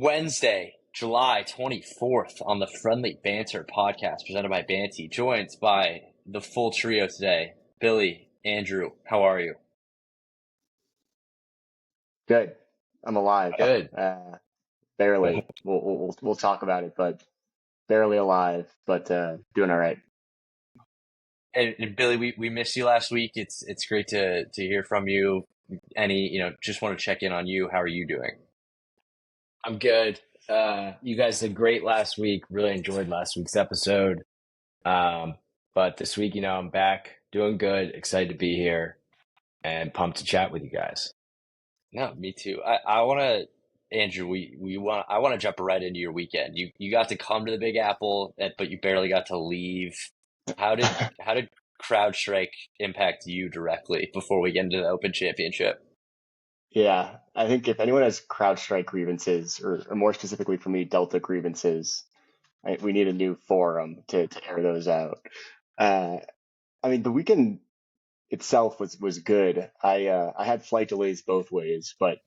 Wednesday, July 24th on the Friendly Banter podcast presented by Banty, joined by the full trio today. Billy, Andrew, how are you? Good. I'm alive. Good. Barely. We'll talk about it, but barely alive, but doing all right. And Billy, we missed you last week. It's great to hear from you. Just want to check in on you. How are you doing? I'm good. You guys did great last week. Really enjoyed last week's episode. But this week, I'm back, doing good, excited to be here, and pumped to chat with you guys. No, me too. I want to, Andrew. I want to jump right into your weekend. You got to come to the Big Apple, but you barely got to leave. How did CrowdStrike impact you directly before we get into the Open Championship? Yeah, I think if anyone has CrowdStrike grievances, or more specifically for me, Delta grievances, we need a new forum to air those out. Uh, I mean, the weekend itself was good. I had flight delays both ways, but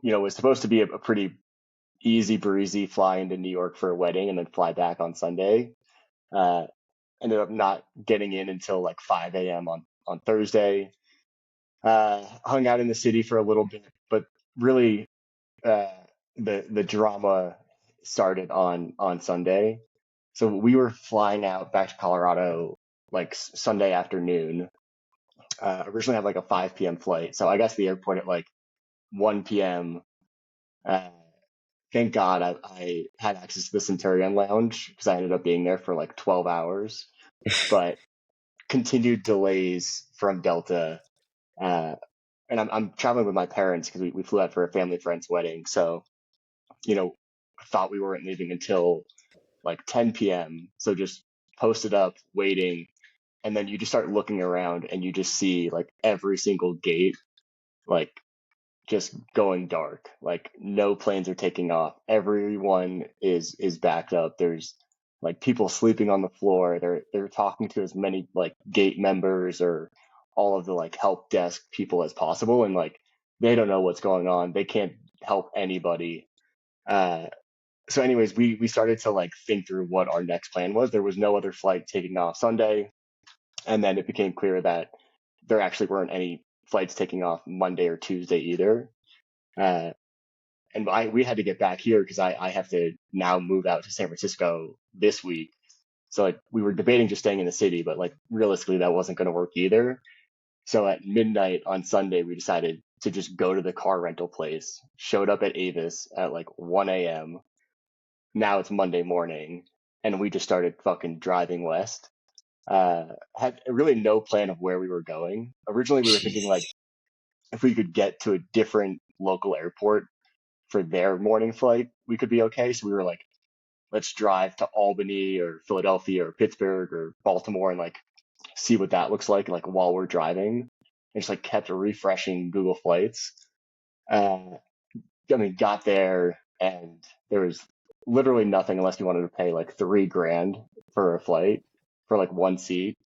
it was supposed to be a pretty easy breezy fly into New York for a wedding and then fly back on Sunday. Uh, Ended up not getting in until like 5 a.m. on Thursday. Hung out in the city for a little bit, but really uh, the drama started on Sunday. So we were flying out back to Colorado like Sunday afternoon. Originally had like a 5 p.m. flight, so I got to the airport at like 1 p.m. Uh, thank God I had access to the Centurion Lounge because I ended up being there for like 12 hours. But continued delays from Delta. Uh, and I'm traveling with my parents because we flew out for a family friend's wedding. So, I thought we weren't leaving until like 10 p.m. So just posted up, waiting. And then you just start looking around and you just see like every single gate, like just going dark. Like no planes are taking off. Everyone is backed up. There's like people sleeping on the floor. They're talking to as many like gate members or all of the like help desk people as possible, and like they don't know what's going on. They can't help anybody. Uh, so anyways, we started to like think through what our next plan was. There was no other flight taking off Sunday, and then it became clear that there actually weren't any flights taking off Monday or Tuesday either. Uh, and we had to get back here because I have to now move out to San Francisco this week. So like we were debating just staying in the city, but like realistically that wasn't going to work either. So at midnight on Sunday, we decided to just go to the car rental place. Showed up at Avis at like 1 a.m. Now it's Monday morning, and we just started fucking driving west. Had really no plan of where we were going. Originally, we were thinking like if we could get to a different local airport for their morning flight, we could be okay. So we were like, let's drive to Albany or Philadelphia or Pittsburgh or Baltimore and like see what that looks like while we're driving. And just like kept refreshing Google Flights. Uh, got there and there was literally nothing unless you wanted to pay like $3,000 for a flight for like one seat.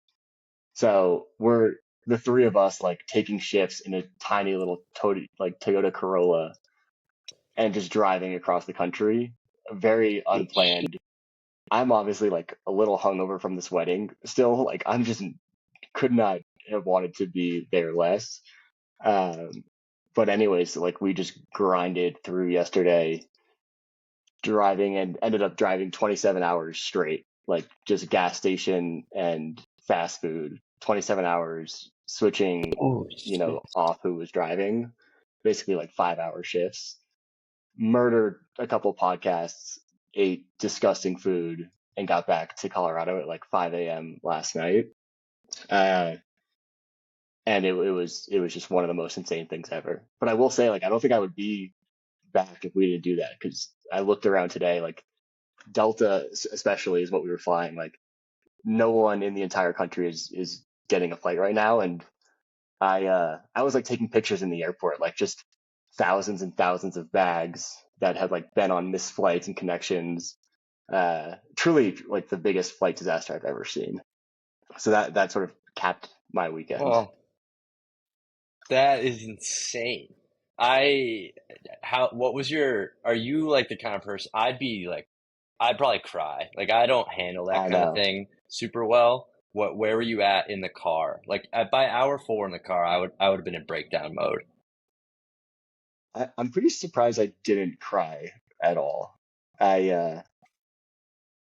So we're the three of us like taking shifts in a tiny little Toyota Corolla and just driving across the country. Very unplanned. I'm obviously like a little hungover from this wedding still. Like I'm just could not have wanted to be there less. Um, but anyways, like we just grinded through yesterday driving and ended up driving 27 hours straight, like just gas station and fast food, 27 hours switching, Oh, shit. off who was driving, basically like 5 hour shifts, murdered a couple podcasts, ate disgusting food, and got back to Colorado at like 5 a.m. last night. Uh, and it was just one of the most insane things ever. But I will say, like, I don't think I would be back if we didn't do that because I looked around today, like Delta especially is what we were flying. Like, no one in the entire country is getting a flight right now, and I was like taking pictures in the airport, like just thousands and thousands of bags that had like been on missed flights and connections. Truly like the biggest flight disaster I've ever seen. So that sort of capped my weekend. Well, that is insane. I what was your, are you like the kind of person, I'd be like, I'd probably cry. Like I don't handle that I kind of know. thing super well. Where were you at in the car? Like by hour four in the car, I would have been in breakdown mode. I'm pretty surprised I didn't cry at all. I uh,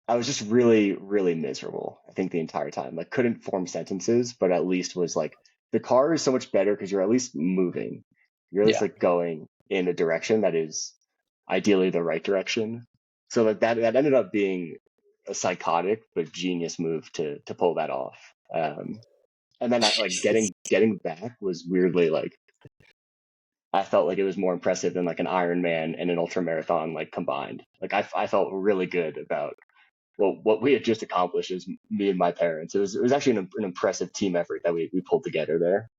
I was just really, really miserable, I think, the entire time. Like, couldn't form sentences, but at least was like, the car is so much better because you're at least moving. You're at least Yeah. like going in a direction that is ideally the right direction. So like that ended up being a psychotic but genius move to pull that off. And then like Jesus. getting back was weirdly like I felt like it was more impressive than like an Ironman and an ultra marathon like combined. Like I felt really good about what we had just accomplished as me and my parents. It was actually an impressive team effort that we pulled together there.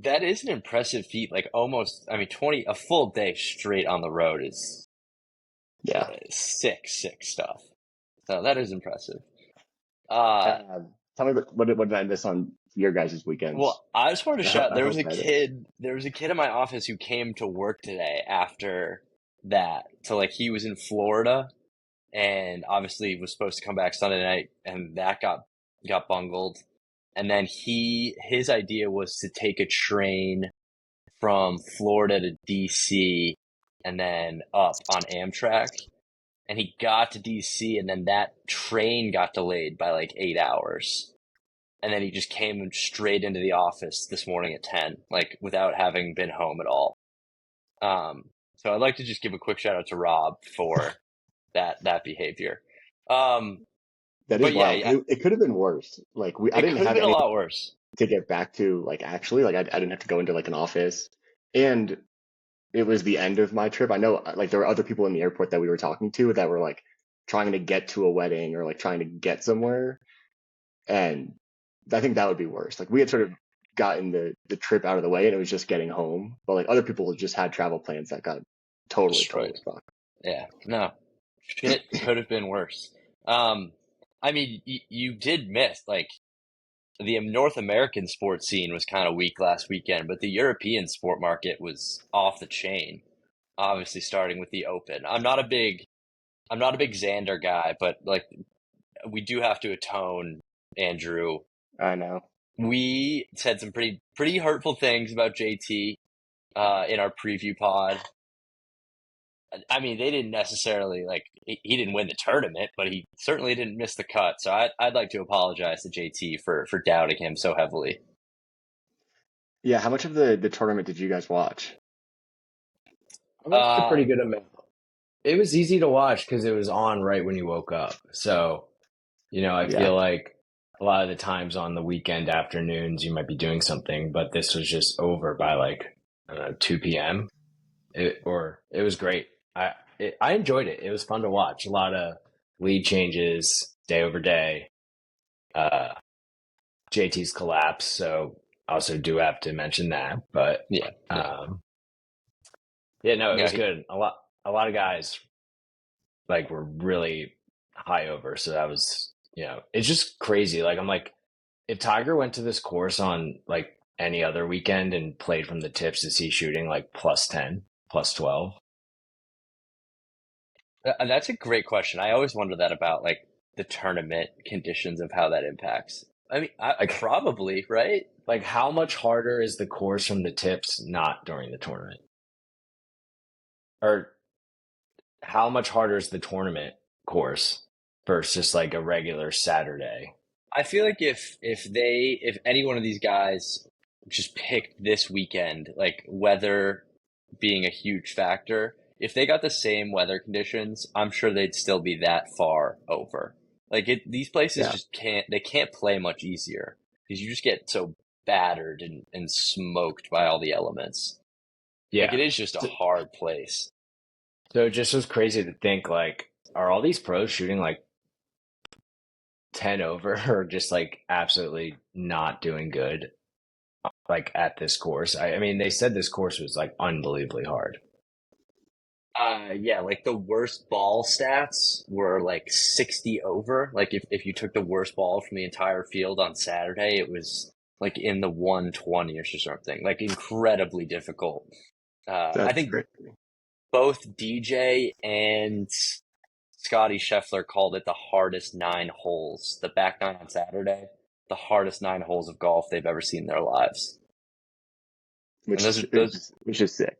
That is an impressive feat. Like almost, I mean, 20, a full day straight on the road is Yeah. sick stuff. So that is impressive. Uh, Tell me what did I miss on your guys' weekends? well, I just wanted to shout, I felt better. there was a kid in my office who came to work today after that. So like he was in Florida and obviously was supposed to come back Sunday night and that got bungled. And then his idea was to take a train from Florida to DC and then up on Amtrak. And he got to DC and then that train got delayed by like 8 hours. And then he just came straight into the office this morning at 10, like without having been home at all. So I'd like to just give a quick shout out to Rob for that behavior. Um, That is but yeah, wild. yeah, It could have been worse. I it didn't could have have been a anything lot worse. to get back to like actually like I didn't have to go into like an office, and it was the end of my trip. I know like there were other people in the airport that we were talking to that were like trying to get to a wedding or like trying to get somewhere, and I think that would be worse. Like we had sort of gotten the trip out of the way and it was just getting home, but like other people just had travel plans that got totally Destroyed. fucked. Yeah, no, shit could have been worse. Um, I mean, you did miss like the North American sports scene was kind of weak last weekend, but the European sport market was off the chain. Obviously, starting with the Open. I'm not a big Xander guy, but like we do have to atone, Andrew. I know. We said some pretty hurtful things about JT in our preview pod. I mean, they didn't necessarily like he didn't win the tournament, but he certainly didn't miss the cut. So I'd like to apologize to JT for doubting him so heavily. Yeah, how much of the tournament did you guys watch? I watched a Uh, pretty good amount. It was easy to watch because it was on right when you woke up. So, I Yeah. feel like a lot of the times on the weekend afternoons, you might be doing something, but this was just over by like, I don't know, 2 p.m. It was great. I enjoyed it. It was fun to watch. A lot of lead changes day over day. Uh, JT's collapse. So also do have to mention that. But yeah, yeah, yeah, no, it yeah. was good. A lot of guys like were really high over. So that was, it's just crazy. Like I'm like, if Tiger went to this course on like any other weekend and played from the tips, is he shooting like plus 10, plus 12? And that's a great question. I always wonder that about like the tournament conditions of how that impacts. I mean, Like, probably, right? like how much harder is the course from the tips not during the tournament? Or how much harder is the tournament course versus just like a regular Saturday? I feel like if any one of these guys just picked this weekend, like weather being a huge factor, if they got the same weather conditions, I'm sure they'd still be that far over. Like these places Yeah. just can't play much easier because you just get so battered and smoked by all the elements. Like Yeah. it is just a So, hard place. so it just was crazy to think like, are all these pros shooting like 10 over or just like absolutely not doing good like at this course? I mean, they said this course was like unbelievably hard. Yeah, like the worst ball stats were like 60 over. Like if you took the worst ball from the entire field on Saturday, it was like in the 120s or something. Like incredibly difficult. I That's think great. both DJ and Scotty Scheffler called it the hardest 9 holes. The back nine on Saturday, the hardest 9 holes of golf they've ever seen in their lives. And Which those is are those. which is sick.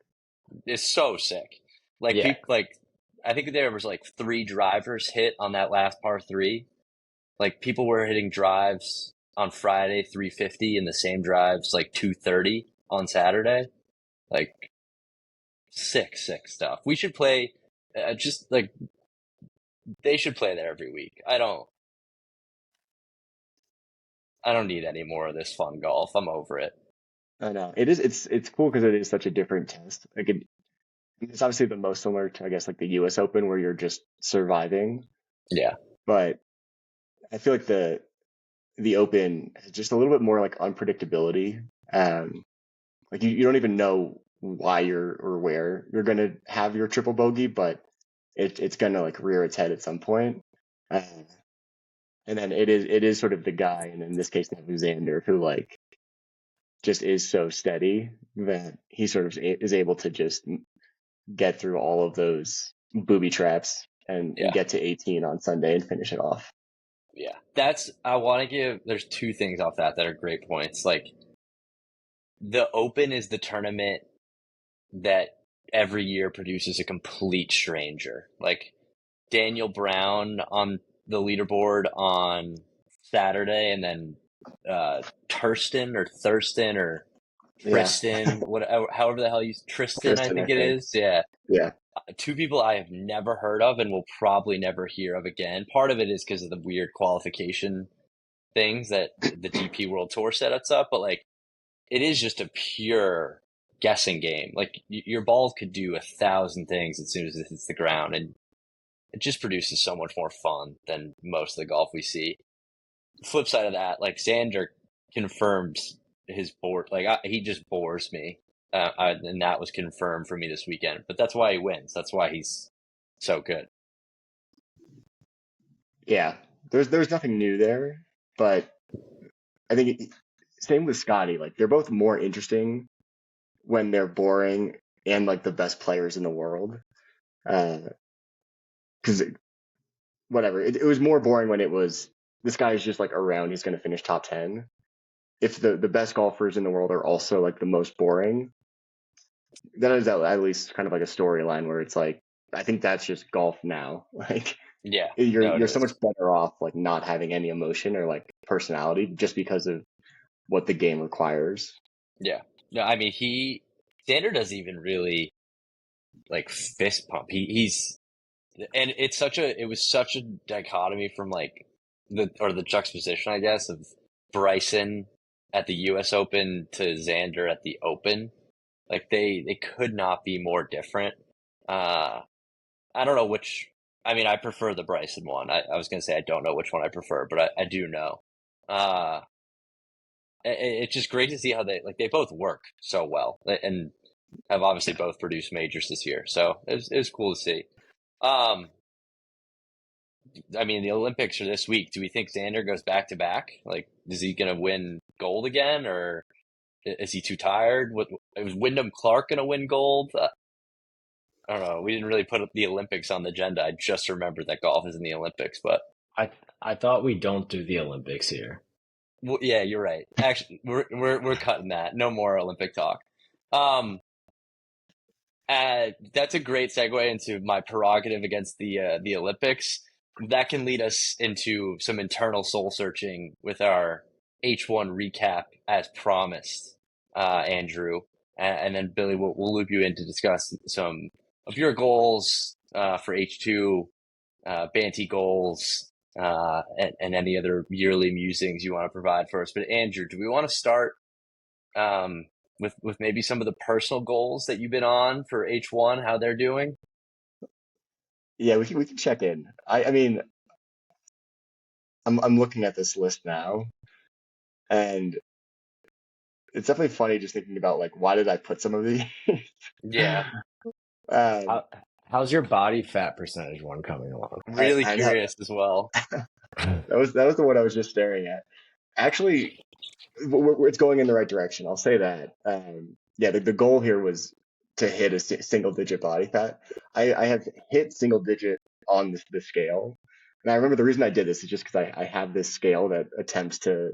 It's so sick. Like Yeah. people, like I think there was like 3 drivers hit on that last par three. Like people were hitting drives on Friday 350 and the same drives like 230 on Saturday. Like sick stuff. We should play. Just like they should play there every week. I don't need any more of this fun golf. I'm over it. I know it is. It's cool because it is such a different test. Like it's obviously the most similar to, I guess, like the U.S. Open where you're just surviving. Yeah, But I feel like the Open has just a little bit more like unpredictability. Like you don't even know why you're or where you're gonna have your triple bogey, but it's gonna like rear its head at some point. Uh, and then it is sort of the guy, and in this case, Xander, who like just is so steady that he sort of is able to just get through all of those booby traps and yeah, get to 18 on Sunday and finish it off. yeah. I want to give. There's 2 things off that are great points. Like the Open is the tournament that every year produces a complete stranger. Like Daniel Brown on the leaderboard on Saturday, and then Thurston or Yeah, Tristan, whatever, however the hell you Tristan, I Tristan, I think it think. is. Yeah, Yeah, 2 people I have never heard of and will probably never hear of again. Part of it is because of the weird qualification things that the DP World Tour set us up, but like it is just a pure guessing game. Like your ball could do 1,000 things as soon as it hits the ground, and it just produces so much more fun than most of the golf we see. Flip side of that, like Xander confirmed his board, like he just bores me, and that was confirmed for me this weekend. But that's why he wins. That's why he's so good. yeah. There's nothing new there, but I think same with Scotty. Like they're both more interesting when they're boring and like the best players in the world. Because whatever, it was more boring when it was this guy is just like around. He's going to finish top 10. If the best golfers in the world are also like the most boring, that is at least kind of like a storyline where it's like I think that's just golf now. Like Yeah, no, it you're so much is. better off like not having any emotion or like personality just because of what the game requires. Yeah, no, I mean Xander doesn't even really like fist pump. He's and it was such a dichotomy from like the juxtaposition, I guess, of Bryson at the US Open to Xander at the Open. Like they could not be more different. Uh I don't know which. I mean, I prefer the Bryson one. I was gonna say I don't know which one I prefer, but I do know. Uh it's just great to see how they both work so well and have obviously both produced majors this year. So it was cool to see. Um I mean, the Olympics are this week. Do we think Xander goes back to back? Like, is he going to win gold again, or is he too tired? What was Wyndham Clark going to win gold? I don't know. We didn't really put the Olympics on the agenda. I just remembered that golf is in the Olympics, but I thought we don't do the Olympics here. well, yeah, you're right. Actually, we're cutting that. No more Olympic talk. Um, that's a great segue into my prerogative against the Olympics. That can lead us into some internal soul searching with our H1 recap as promised, Andrew, and then Billy, we'll loop you in to discuss some of your goals for H2, Banty goals, and any other yearly musings you want to provide for us. But Andrew, do we want to start um, with maybe some of the personal goals that you've been on for H1, how they're doing? Yeah, we can check in. I mean, I'm looking at this list now, and it's definitely funny just thinking about like why did I put some of these? Yeah, um, How, how's your body fat percentage one coming along? really I know curious as well. that was the one I was just staring at. Actually, it's going in the right direction. I'll say that. Yeah, the goal here was to hit a single digit body fat. I have hit single digit on the scale. And I remember the reason I did this is just because I have this scale that attempts to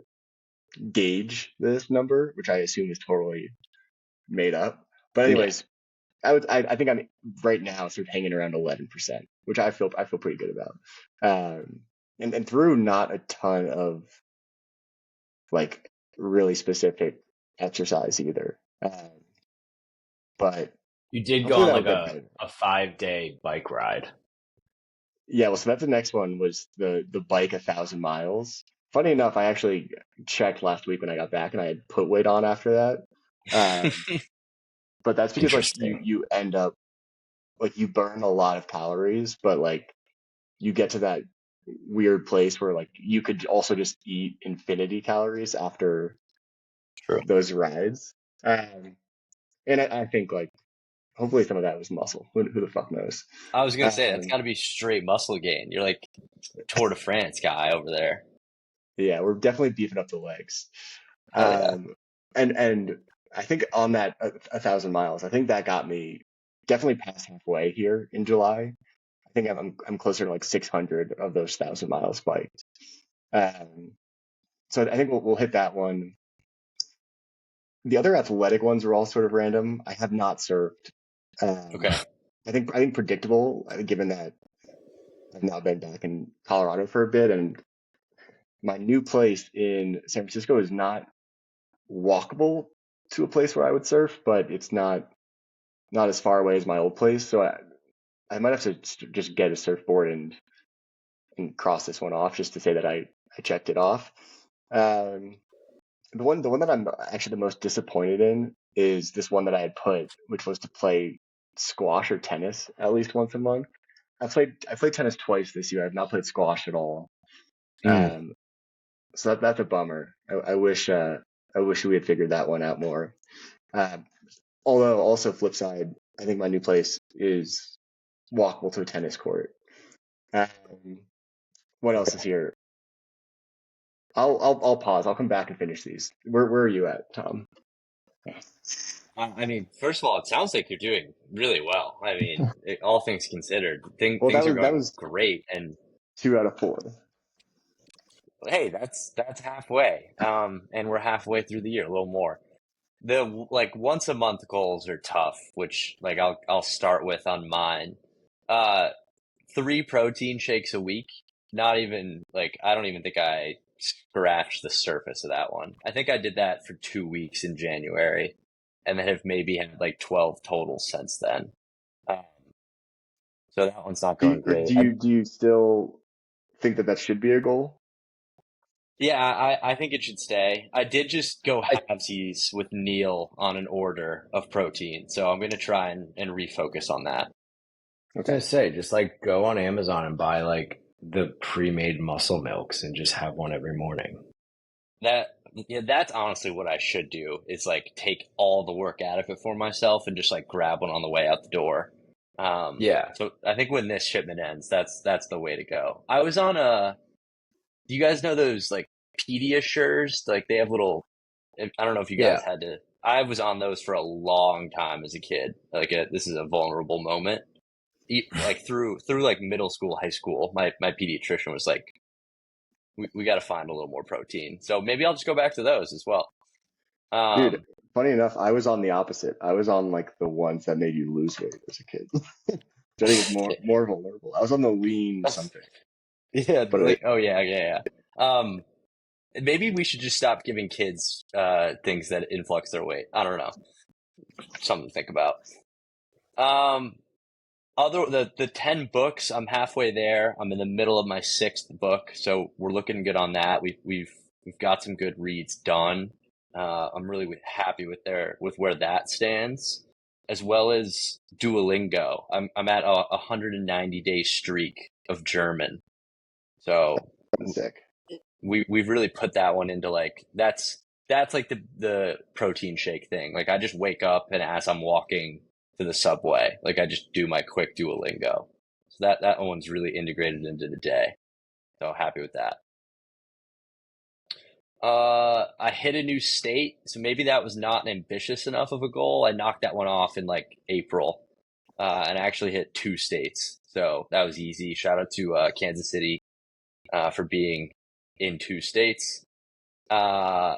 gauge this number, which I assume is totally made up. But Yeah. anyways, I think I'm right now sort of hanging around 11%, which I feel pretty good about. And through not a ton of like really specific exercise either. But You did go hopefully on that'll like get better. a 5 day bike ride. Yeah, well, so that's the next one was the bike 1,000 miles. Funny enough, I actually checked last week when I got back, and I had put weight on after that. Um, but that's because like Interesting. you end up like you burn a lot of calories, but like you get to that weird place where like you could also just eat infinity calories after True. those rides. And I think like hopefully some of that was muscle. Who the fuck knows? I was gonna say that's Um, got to be straight muscle gain. You're like Tour de France guy over there. yeah, we're definitely beefing up the legs. Hell yeah. Um, and I think on that 1,000 miles, I think that got me definitely past halfway here in July. I think I'm closer to like 600 of those 1,000 miles biked. Um, so I think we'll hit that one. The other athletic ones are all sort of random. I have not surfed. Um, Okay. I think predictable, given that I've now been back in Colorado for a bit, and my new place in San Francisco is not walkable to a place where I would surf, but it's not as far away as my old place. So I might have to just get a surfboard and cross this one off just to say that I checked it off. Um, the one that I'm actually the most disappointed in is this one that I had put, which was to play squash or tennis at least once a month. I played tennis twice this year. I've not played squash at all. Mm. Um, so that's a bummer. I wish we had figured that one out more. Um, although also flip side, I think my new place is walkable to a tennis court. Um, what else is here? I'll pause. I'll come back and finish these. Where are you at, Tom? I mean, first of all, it sounds like you're doing really well. I mean, all things considered, Well, things are that going was great. And 2 out of 4. hey, that's halfway. And we're halfway through the year, a little more. The like once a month goals are tough, which like I'll start with on mine. Uh, 3 protein shakes a week. Not even like I don't even think I scratched the surface of that one. I think I did that for 2 weeks in January, and then have maybe had like 12 total since then. Um, so that one's not going great. Do you still think that should be a goal? Yeah, I think it should stay. I did just go I halvesies with Neil on an order of protein, so I'm gonna try and refocus on that. was Okay. gonna say, just like go on Amazon and buy like the pre-made muscle milks and just have one every morning. That yeah, that's honestly what I should do is like take all the work out of it for myself and just like grab one on the way out the door. Yeah, So I think when this shipment ends, that's the way to go. I was on do you guys know those like Pediasures? Like they have little, I don't know if you guys yeah. had to, I was on those for a long time as a kid. Like this is a vulnerable moment. Like through like middle school, high school, my pediatrician was like, we got to find a little more protein. So maybe I'll just go back to those as well. Dude, Um, funny enough, I was on the opposite. I was on like the ones that made you lose weight as a kid. Which I think is more vulnerable. I was on the lean something. yeah, But like, oh yeah. Maybe we should just stop giving kids things that influx their weight. I don't know. Something to think about. Um, other the 10 books, I'm halfway there. I'm in the middle of my sixth book, so we're looking good on that. We've got some good reads done. I'm really happy with where that stands, as well as Duolingo. I'm at a 190-day streak of German, so that's sick. we've really put that one into like that's like the protein shake thing. Like I just wake up and as I'm walking to the subway, like I just do my quick Duolingo. So that one's really integrated into the day. So happy with that. I hit a new state, so maybe that was not ambitious enough of a goal. I knocked that one off in like April, and I actually hit two states, so that was easy. Shout out to Kansas City for being in two states. Uh,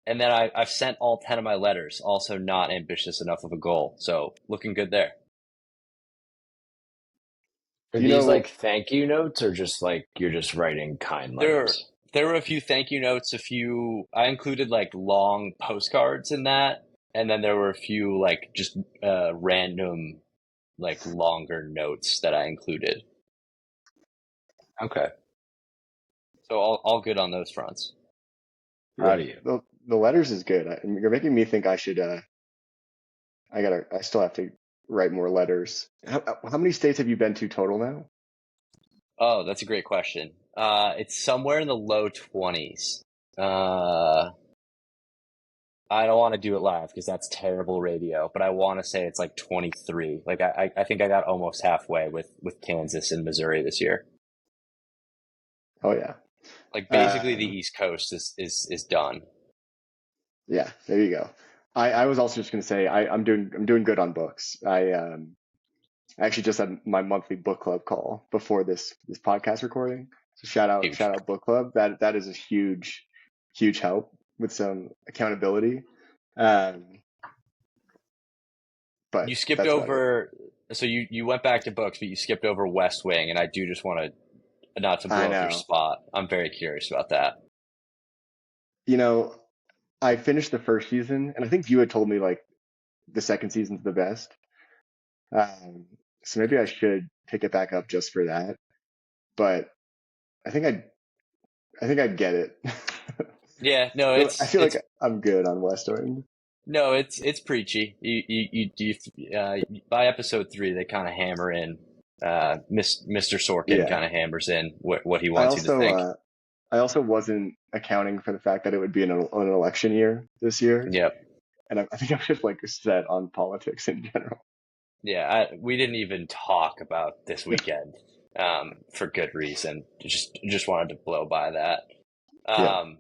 and then I've sent all 10 of my letters, also not ambitious enough of a goal, so looking good there. Are You these know, like thank you notes or just like you're just writing kind There, letters? there were a few thank you notes, a few, I included like long postcards in that, and then there were a few like just random, like longer notes that I included. Okay. So all good on those fronts. Proud yeah, of you. the letters is good. You're making me think I should. I still have to write more letters. How many states have you been to total now? Oh, that's a great question. It's somewhere in the low 20s. Uh, I don't want to do it live because that's terrible radio, but I want to say it's like 23. Like I think I got almost halfway with Kansas and Missouri this year. Oh yeah. Like basically the Um, East Coast is done. yeah, there you go. I was also just going to say I'm doing good on books. I actually just had my monthly book club call before this podcast recording. So Huge. shout out book club. That is a huge help with some accountability. Um, You but skipped that's about it. over, so you went back to books, but you skipped over West Wing, and I do just want to, not to I blow up your know. spot. I'm very curious about that. You know, I finished the first season, and I think you had told me like the second season's the best. Um, so maybe I should pick it back up just for that. But I think I think I'd get it. Yeah, no, I it's feel like it's I'm good on West Wing. no, it's preachy. By episode three, they kind of hammer in. Mr. Sorkin Yeah. kind of hammers in what he I wants you to also think. uh, I also wasn't accounting for the fact that it would be an election year this year, Yep. and I think I'm just like set on politics in general. Yeah, we didn't even talk about this weekend, for good reason. Just wanted to blow by that. Yeah. Um,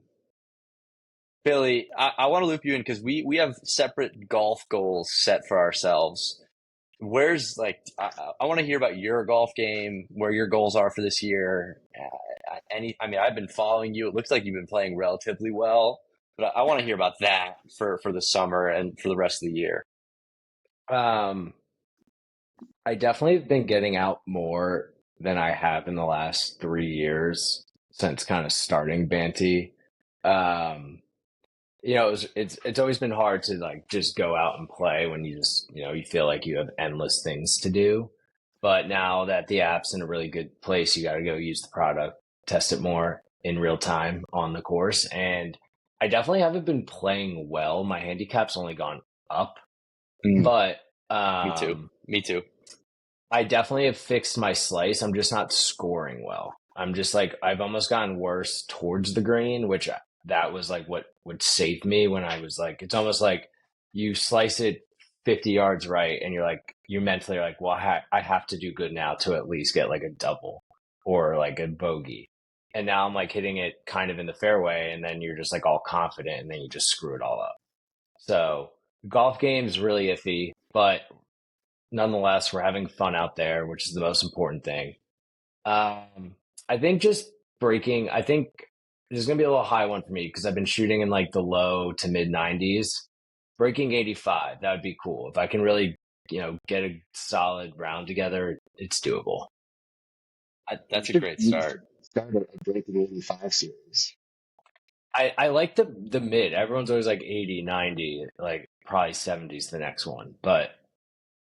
Billy, I want to loop you in because we have separate golf goals set for ourselves. Where's like I want to hear about your golf game, where your goals are for this year. I mean, I've been following you. It looks like you've been playing relatively well, but I want to hear about that for the summer and for the rest of the year. Um, I definitely have been getting out more than I have in the last 3 years since kind of starting Banty. Um, it's always been hard to like just go out and play when you just you feel like you have endless things to do. But now that the app's in a really good place, you got to go use the product, test it more in real time on the course. And I definitely haven't been playing well. My handicap's only gone up, Mm, but me too. um, Me too. I definitely have fixed my slice. I'm just not scoring well. I'm just like I've almost gotten worse towards the green, which that was like what would save me when I was like it's almost like you slice it 50 yards right and you mentally are like, well, I have to do good now to at least get like a double or like a bogey. And now I'm like hitting it kind of in the fairway and then you're just like all confident and then you just screw it all up. So golf game's really iffy, but nonetheless, we're having fun out there, which is the most important thing. I think just breaking, I think there's going to be a little high one for me because I've been shooting in like the low to mid 90s. Breaking 85, that would be cool. If I can really, get a solid round together, it's doable. That's a great You start. should start a Breaking 85 series. I like the mid. Everyone's always like 80, 90, like probably 70s the next one. But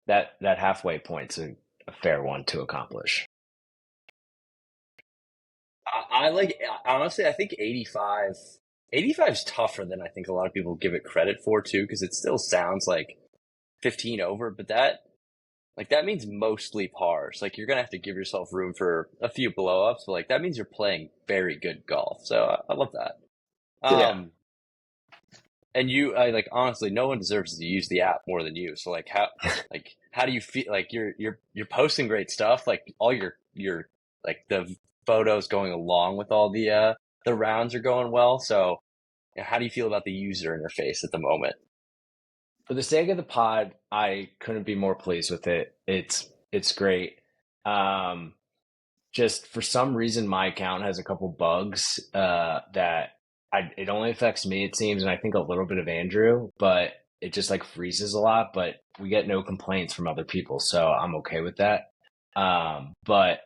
that halfway point's a fair one to accomplish. I like honestly. I think 85. 85 is tougher than I think a lot of people give it credit for too, because it still sounds like 15 over, but that means mostly pars. Like you're gonna have to give yourself room for a few blowups, but like that means you're playing very good golf. So I love that. Yeah. Yeah. Um, and I like honestly, no one deserves to use the app more than you. So how do you feel? Like you're posting great stuff. Like all your like the photos going along with all the rounds are going well. So How do you feel about the user interface at the moment? For the sake of the pod, I couldn't be more pleased with it. It's great. Um, just for some reason, my account has a couple bugs that it only affects me, it seems, and I think a little bit of Andrew, but it just like freezes a lot. But we get no complaints from other people, so I'm okay with that. But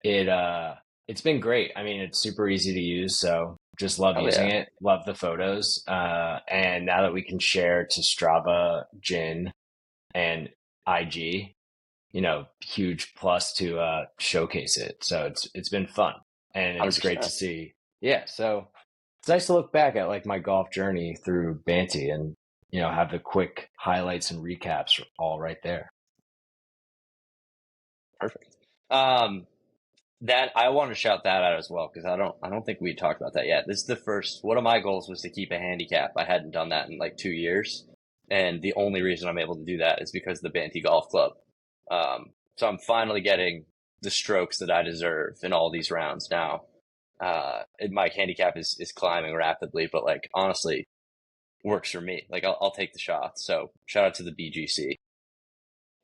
it's been great. I mean, it's super easy to use, so just love Oh using yeah, it. Love the photos. And now that we can share to Strava, Gin, and IG, huge plus to showcase it. So it's been fun, and it's great to 100%. see. Yeah, so it's nice to look back at like my golf journey through Banty and have the quick highlights and recaps all right there. Perfect. Um, that I want to shout that out as well because I don't think we talked about that yet. This is the first. One of my goals was to keep a handicap. I hadn't done that in like 2 years, and the only reason I'm able to do that is because of the Banty Golf Club. So I'm finally getting the strokes that I deserve in all these rounds now. My handicap is climbing rapidly, but like honestly, works for me. Like I'll take the shots. So shout out to the BGC.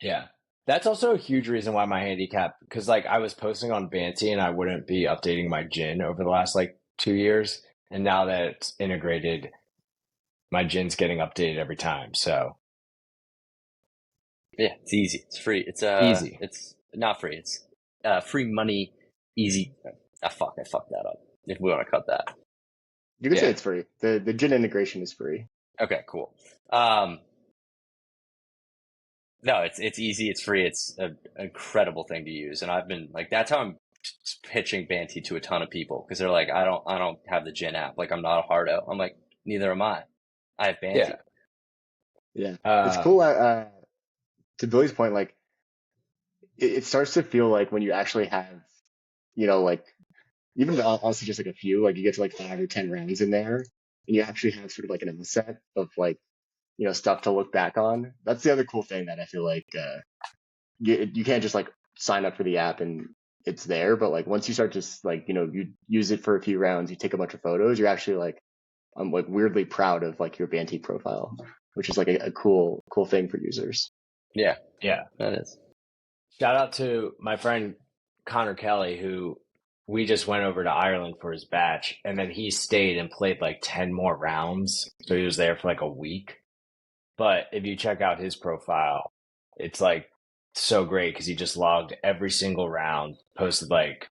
Yeah. That's also a huge reason why my handicap, because like I was posting on Banty and I wouldn't be updating my gin over the last like 2 years. And now that it's integrated, my gin's getting updated every time. So Yeah, it's easy. It's free. easy. It's not free. It's free money, easy. I fucked that up. If we want to cut that. You can say Yeah. it's free. The gin integration is free. Okay, cool. No, it's easy. It's free. It's an incredible thing to use, and I've been like that's how I'm pitching Banty to a ton of people because they're like, I don't have the Gin app. Like I'm not a hardo. I'm like, neither am I. I have Yeah. Banty. Yeah, it's Uh, cool. To Billy's point, like it starts to feel like when you actually have, like even honestly just like a few, like you get to like 5 or 10 rounds in there, and you actually have sort of like an asset of like stuff to look back on. That's the other cool thing that I feel like you can't just like sign up for the app and it's there, but like once you start to like you use it for a few rounds, you take a bunch of photos, you're actually like I'm like weirdly proud of like your Banty profile, which is like a cool thing for users. Yeah, yeah. that is. Shout out to my friend Connor Kelly, who we just went over to Ireland for his batch, and then he stayed and played like 10 more rounds. So he was there for like a week. But if you check out his profile, it's like so great because he just logged every single round, posted like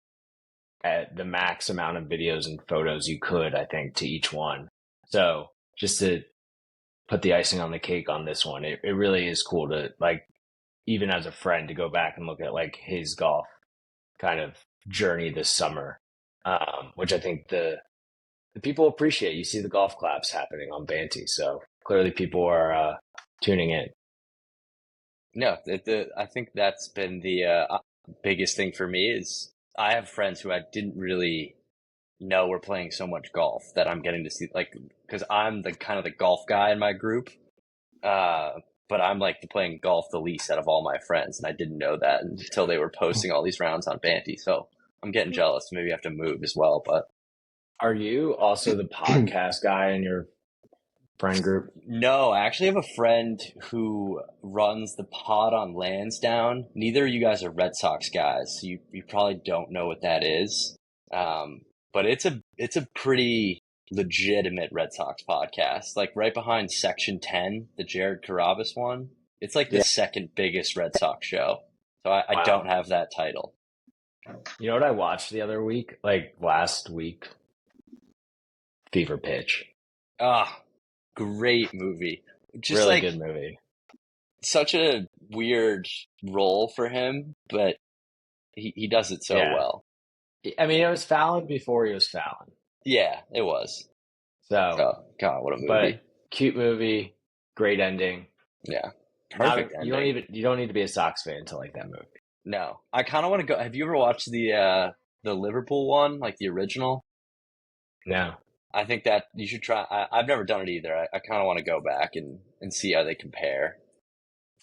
at the max amount of videos and photos you could, I think, to each one. So just to put the icing on the cake on this one, it really is cool to like, even as a friend, to go back and look at like his golf kind of journey this summer, which I think the people appreciate. You see the golf claps happening on Banty, so clearly people are tuning in. No, I think that's been the biggest thing for me is I have friends who I didn't really know were playing so much golf that I'm getting to see like because I'm the kind of the golf guy in my group. Uh, but I'm like playing golf the least out of all my friends, and I didn't know that until they were posting all these rounds on Banty. So I'm getting jealous. Maybe I have to move as well. But Are you also the podcast guy in your friend group? no, I actually have a friend who runs the pod on Lansdowne. Neither of you guys are Red Sox guys, so you probably don't know what that is. But it's a pretty legitimate Red Sox podcast, like right behind Section 10, the Jared Carabas one. It's like the Yeah. second biggest Red Sox show. So I Wow. don't have that title. You know what I watched the other week? Like last week? Fever Pitch. Ah, great movie. Just Really like good movie. such a weird role for him, but he does it so Yeah. well. I mean, it was Fallon before he was Fallon. Yeah, it was. So, Oh, God, what a but movie. cute movie, great ending. Yeah. Not Perfect you ending. don't need to be a Sox fan to like that movie. No. I kind of want to go. Have you ever watched the Liverpool one, like the original? No. I think that you should try. I've never done it either. I kind of want to go back and see how they compare.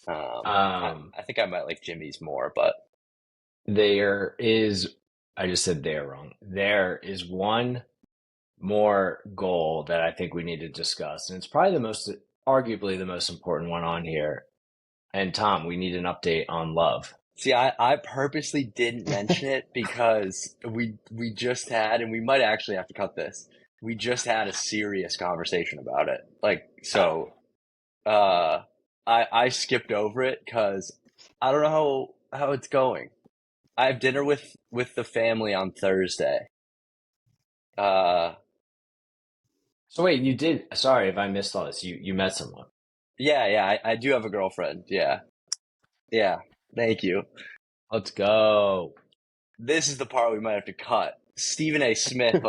Um, I think I might like Jimmy's more, but there is I just said they're wrong. There is one more goal that I think we need to discuss, and it's probably arguably the most important one on here. And Tom, we need an update on love. See, I purposely didn't mention it because we just had, and we might actually have to cut this. We just had a serious conversation about it. I skipped over it because I don't know how it's going. I have dinner with the family on Thursday. Uh, So wait, you did? Sorry if I missed all this. You met someone. yeah, I do have a girlfriend. Yeah, yeah. Thank you. Let's go. This is the part we might have to cut. Stephen A. Smith,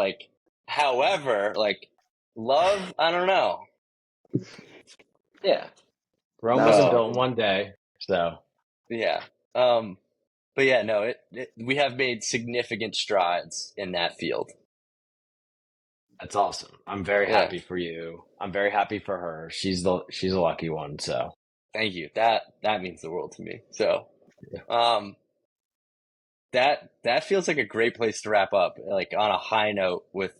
however, love, I don't know. Yeah, Rome wasn't No, built in one day, so Yeah. But yeah, no, we have made significant strides in that field. that's awesome. I'm very Yeah. happy for you. I'm very happy for her. She's a lucky one. So Thank you. That means the world to me. So, yeah. that feels like a great place to wrap up, on a high note with,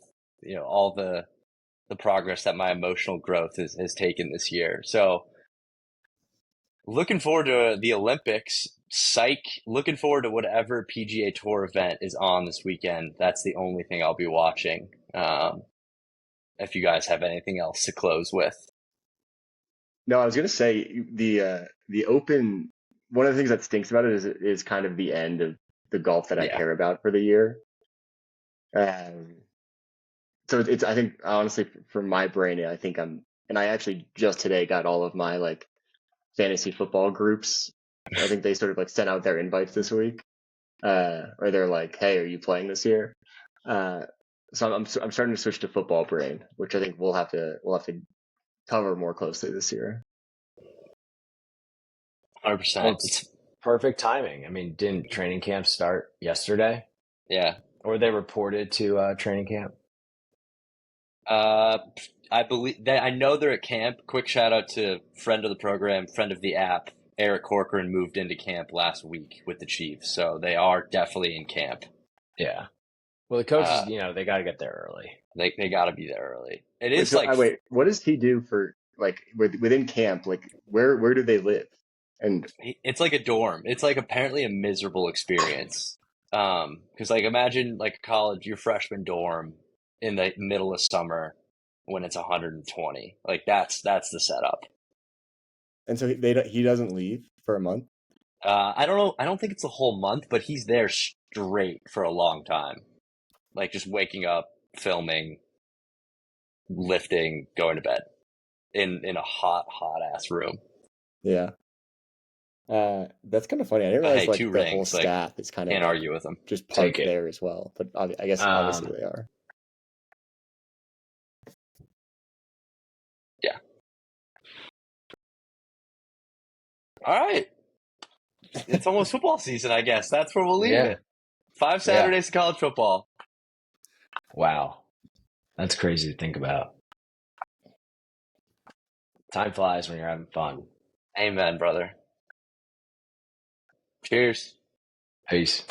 all the progress that my emotional growth has taken this year. So, looking forward to the Olympics. Psych. Looking forward to whatever PGA Tour event is on this weekend. That's the only thing I'll be watching. If you guys have anything else to close with. no, I was gonna say the Open. One of the things that stinks about it is kind of the end of the golf that I Yeah. care about for the year. So it's I think honestly for my brain, I think and I actually just today got all of my fantasy football groups. I think they sort of sent out their invites this week, or they're like, "Hey, are you playing this year?" So I'm starting to switch to football brain, which I think we'll have to cover more closely this year. 100%. Well, it's perfect timing. I mean, didn't training camp start yesterday? Yeah. Or they reported to training camp? I believe that I know they're at camp. Quick shout out to friend of the program, friend of the app, Eric Corcoran moved into camp last week with the Chiefs, so they are definitely in camp. Yeah. Well, the coaches, they got to get there early. They got to be there early. It Wait, is so wait, what does he do for within camp? Where do they live? And it's like a dorm. It's apparently a miserable experience. Because imagine college, your freshman dorm in the middle of summer when it's 120. That's the setup. and so he doesn't leave for a month. I don't know. I don't think it's a whole month, but he's there straight for a long time. Just waking up, filming, lifting, going to bed in a hot ass room. Yeah. That's kind of funny. I didn't But realize hey, 2 the whole rings. staff is kind Can't of argue with him. just Take parked it. there as well. But I guess obviously they are. Yeah. All right. It's almost football season, I guess. That's where we'll leave Yeah. it. 5 Saturdays of college football. Wow. That's crazy to think about. Time flies when you're having fun. Amen, brother. Cheers. Peace.